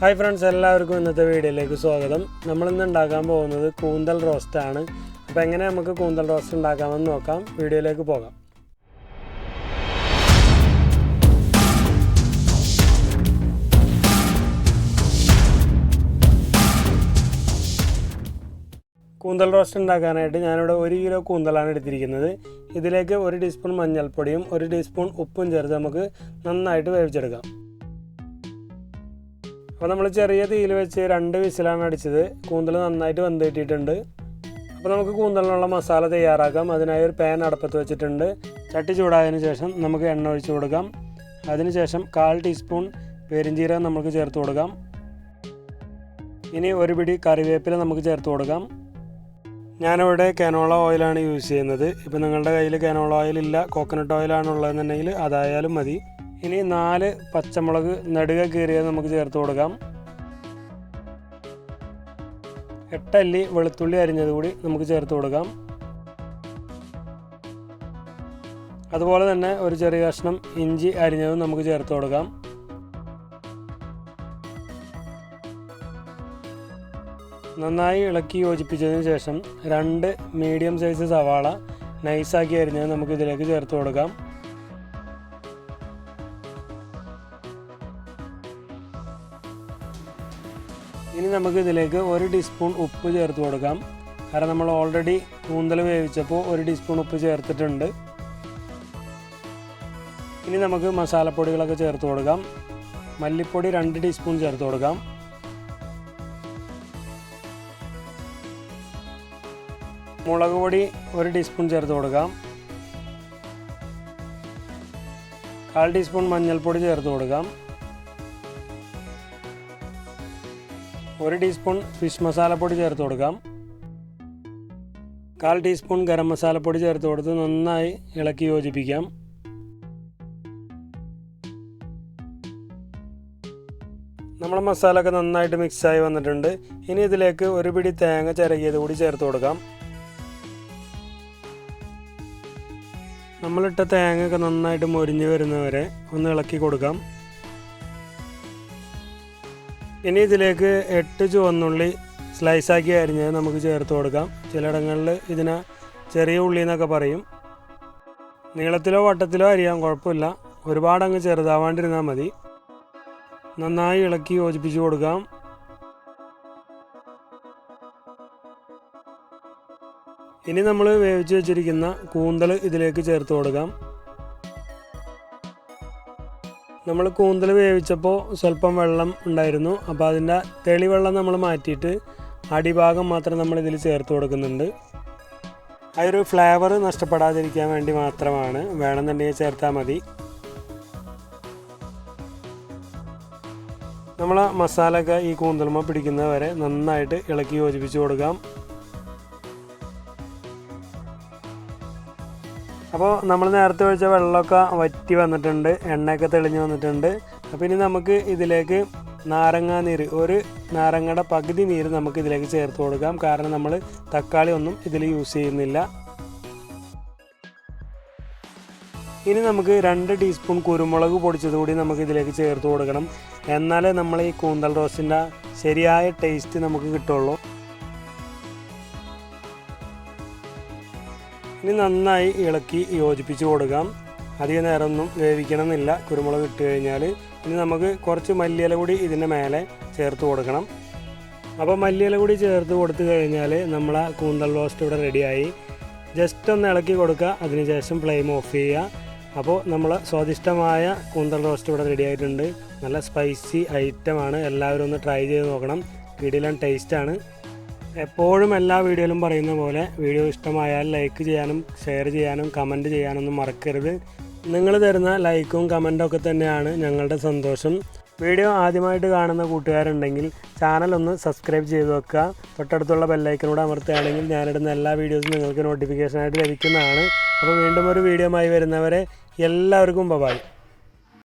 Hi friends, എല്ലാവർക്കും ഇന്നത്തെ വീഡിയോയിലേക്ക് സ്വാഗതം. നമ്മളിന്ന് ഉണ്ടാക്കാൻ പോകുന്നത് കൂന്തൽ റോസ്റ്റ് ആണ്. അപ്പോൾ എങ്ങനെ നമുക്ക് കൂന്തൽ റോസ്റ്റ് ഉണ്ടാക്കാമെന്ന് നോക്കാം. വീഡിയോയിലേക്ക് പോകാം. കൂന്തൽ റോസ്റ്റ് ഉണ്ടാക്കാനായിട്ട് ഞാനിവിടെ 1 കിലോ കൂന്തലാണ് എടുത്തിരിക്കുന്നത്. ഇതിലേക്ക് 1 ടീസ്പൂൺ മഞ്ഞൾപ്പൊടിയും 1 ടീസ്പൂൺ ഉപ്പും ചേർത്ത് നമുക്ക് നന്നായിട്ട് വേവിച്ചെടുക്കാം. അപ്പോൾ നമ്മൾ ചെറിയ തീയിൽ വെച്ച് 2 വിസിലാണ് അടിച്ചത്. കൂന്തൽ നന്നായിട്ട് വെന്ത് കിട്ടിയിട്ടുണ്ട്. അപ്പോൾ നമുക്ക് കൂന്തലിനുള്ള മസാല തയ്യാറാക്കാം. അതിനായി ഒരു പാൻ അടുപ്പത്ത് വെച്ചിട്ടുണ്ട്. ചട്ടി ചൂടായതിനു ശേഷം നമുക്ക് എണ്ണ ഒഴിച്ച് കൊടുക്കാം. അതിനുശേഷം 1/4 ടീസ്പൂൺ പെരിഞ്ജീരകം നമുക്ക് ചേർത്ത് കൊടുക്കാം. ഇനി ഒരു പിടി കറിവേപ്പില നമുക്ക് ചേർത്ത് കൊടുക്കാം. ഞാനിവിടെ കനോള ഓയിലാണ് യൂസ് ചെയ്യുന്നത്. ഇപ്പോൾ നിങ്ങളുടെ കയ്യിൽ കനോള ഓയിൽ ഇല്ല, കോക്കനട്ട് ഓയിലാണുള്ളതെന്നുണ്ടെങ്കിൽ അതായാലും മതി. ഇനി 4 പച്ചമുളക് നെടുക കീറിയത് നമുക്ക് ചേർത്ത് കൊടുക്കാം. 8 അല്ലി വെളുത്തുള്ളി അരിഞ്ഞത് കൂടി നമുക്ക് ചേർത്ത് കൊടുക്കാം. അതുപോലെ തന്നെ ഒരു ചെറിയ കഷ്ണം ഇഞ്ചി അരിഞ്ഞതും നമുക്ക് ചേർത്ത് കൊടുക്കാം. നന്നായി ഇളക്കി യോജിപ്പിച്ചതിന് ശേഷം 2 മീഡിയം സൈസ് സവാള നൈസാക്കി അരിഞ്ഞത് നമുക്ക് ഇതിലേക്ക് ചേർത്ത് കൊടുക്കാം. ഇനി നമുക്ക് ഇതിലേക്ക് 1 ടീസ്പൂൺ ഉപ്പ് ചേർത്ത് കൊടുക്കാം. കാരണം നമ്മൾ ഓൾറെഡി കൂന്തൽ വേവിച്ചപ്പോൾ 1 ടീസ്പൂൺ ഉപ്പ് ചേർത്തിട്ടുണ്ട്. ഇനി നമുക്ക് മസാലപ്പൊടികളൊക്കെ ചേർത്ത് കൊടുക്കാം. മല്ലിപ്പൊടി 2 ടീസ്പൂൺ ചേർത്ത് കൊടുക്കാം. മുളക് പൊടി 1 ടീസ്പൂൺ ചേർത്ത് കൊടുക്കാം. 1/4 ടീസ്പൂൺ മഞ്ഞൾപ്പൊടി ചേർത്ത് കൊടുക്കാം. 1 ടീസ്പൂൺ ഫിഷ് മസാലപ്പൊടി ചേർത്ത് കൊടുക്കാം. 1/4 ടീസ്പൂൺ ഗരം മസാലപ്പൊടി ചേർത്ത് കൊടുത്ത് നന്നായി ഇളക്കി യോജിപ്പിക്കാം. നമ്മുടെ മസാല ഒക്കെ നന്നായിട്ട് മിക്സായി വന്നിട്ടുണ്ട്. ഇനി ഇതിലേക്ക് 1 പിടി തേങ്ങ ചിരകിയത് കൂടി ചേർത്ത് കൊടുക്കാം. നമ്മളിട്ട തേങ്ങയൊക്കെ നന്നായിട്ട് മൊരിഞ്ഞ് വരുന്നവരെ ഒന്ന് ഇളക്കി കൊടുക്കാം. ഇനി ഇതിലേക്ക് 8 ചുവന്നുള്ളി സ്ലൈസാക്കി അരിഞ്ഞത് നമുക്ക് ചേർത്ത് കൊടുക്കാം. ചിലയിടങ്ങളിൽ ഇതിനെ ചെറിയ ഉള്ളി എന്നൊക്കെ പറയും. നീളത്തിലോ വട്ടത്തിലോ അരിയാൻ കുഴപ്പമില്ല, ഒരുപാട് അങ്ങ് ചെറുതാവാണ്ടിരുന്നാൽ മതി. നന്നായി ഇളക്കി യോജിപ്പിച്ച് കൊടുക്കാം. ഇനി നമ്മൾ വേവിച്ച് വെച്ചിരിക്കുന്ന കൂന്തൽ ഇതിലേക്ക് ചേർത്ത് കൊടുക്കാം. നമ്മൾ കൂന്തൽ വേവിച്ചപ്പോൾ സ്വല്പം വെള്ളം ഉണ്ടായിരുന്നു. അപ്പോൾ അതിൻ്റെ തെളിവെള്ളം നമ്മൾ മാറ്റിയിട്ട് അടിഭാഗം മാത്രം നമ്മൾ ഇതിൽ ചേർത്ത് കൊടുക്കുന്നുണ്ട്. ആ ഒരു ഫ്ലേവർ നഷ്ടപ്പെടാതിരിക്കാൻ വേണ്ടി മാത്രമാണ്. വേണമെന്നുണ്ടെങ്കിൽ ചേർത്താൽ മതി. നമ്മൾ മസാലയൊക്കെ ഈ കൂന്തലുമ്മ പിടിക്കുന്നവരെ നന്നായിട്ട് ഇളക്കി യോജിപ്പിച്ച് കൊടുക്കാം. അപ്പോൾ നമ്മൾ നേരത്തെ ഒഴിച്ച വെള്ളമൊക്കെ വറ്റി വന്നിട്ടുണ്ട്, എണ്ണയൊക്കെ തെളിഞ്ഞ് വന്നിട്ടുണ്ട്. അപ്പോൾ ഇനി നമുക്ക് ഇതിലേക്ക് നാരങ്ങാനീര്, 1 നാരങ്ങയുടെ പകുതി നീര് നമുക്ക് ഇതിലേക്ക് ചേർത്ത് കൊടുക്കാം. കാരണം നമ്മൾ തക്കാളി ഒന്നും ഇതിൽ യൂസ് ചെയ്യുന്നില്ല. ഇനി നമുക്ക് 2 ടീസ്പൂൺ കുരുമുളക് പൊടിച്ചത് കൂടി നമുക്ക് ഇതിലേക്ക് ചേർത്ത് കൊടുക്കണം. എന്നാലേ നമ്മൾ ഈ കൂന്തൽ റോസ്റ്റിൻ്റെ ശരിയായ ടേസ്റ്റ് നമുക്ക് കിട്ടുള്ളൂ. ഇനി നന്നായി ഇളക്കി യോജിപ്പിച്ച് കൊടുക്കാം. അധികം നേരമൊന്നും വേവിക്കണമെന്നില്ല കുരുമുളക് ഇട്ട് കഴിഞ്ഞാൽ. ഇനി നമുക്ക് കുറച്ച് മല്ലിയില കൂടി ഇതിൻ്റെ മേലെ ചേർത്ത് കൊടുക്കണം. അപ്പോൾ മല്ലിയില കൂടി ചേർത്ത് കൊടുത്തു കഴിഞ്ഞാൽ നമ്മളെ കൂന്തൽ റോസ്റ്റ് ഇവിടെ റെഡിയായി. ജസ്റ്റ് ഒന്ന് ഇളക്കി കൊടുക്കുക, അതിനുശേഷം ഫ്ലെയിം ഓഫ് ചെയ്യുക. അപ്പോൾ നമ്മൾ സ്വാദിഷ്ടമായ കൂന്തൽ റോസ്റ്റ് ഇവിടെ റെഡി ആയിട്ടുണ്ട്. നല്ല സ്പൈസി ഐറ്റമാണ്. എല്ലാവരും ഒന്ന് ട്രൈ ചെയ്ത് നോക്കണം. കിടിലൻ ടേസ്റ്റാണ്. എപ്പോഴും എല്ലാ വീഡിയോയിലും പറയുന്ന പോലെ വീഡിയോ ഇഷ്ടമായാൽ ലൈക്ക് ചെയ്യാനും ഷെയർ ചെയ്യാനും കമൻറ്റ് ചെയ്യാനൊന്നും മറക്കരുത്. നിങ്ങൾ തരുന്ന ലൈക്കും കമൻറ്റും ഒക്കെ തന്നെയാണ് ഞങ്ങളുടെ സന്തോഷം. വീഡിയോ ആദ്യമായിട്ട് കാണുന്ന കൂട്ടുകാരുണ്ടെങ്കിൽ ചാനലൊന്ന് സബ്സ്ക്രൈബ് ചെയ്ത് വെക്കുക. തൊട്ടടുത്തുള്ള ബെല്ലൈക്കനോട് അമർത്തുകയാണെങ്കിൽ ഞാനിടുന്ന എല്ലാ വീഡിയോസും നിങ്ങൾക്ക് നോട്ടിഫിക്കേഷനായിട്ട് ലഭിക്കുന്നതാണ്. അപ്പോൾ വീണ്ടും ഒരു വീഡിയോയുമായി വരുന്നവരെ എല്ലാവർക്കും ബൈ.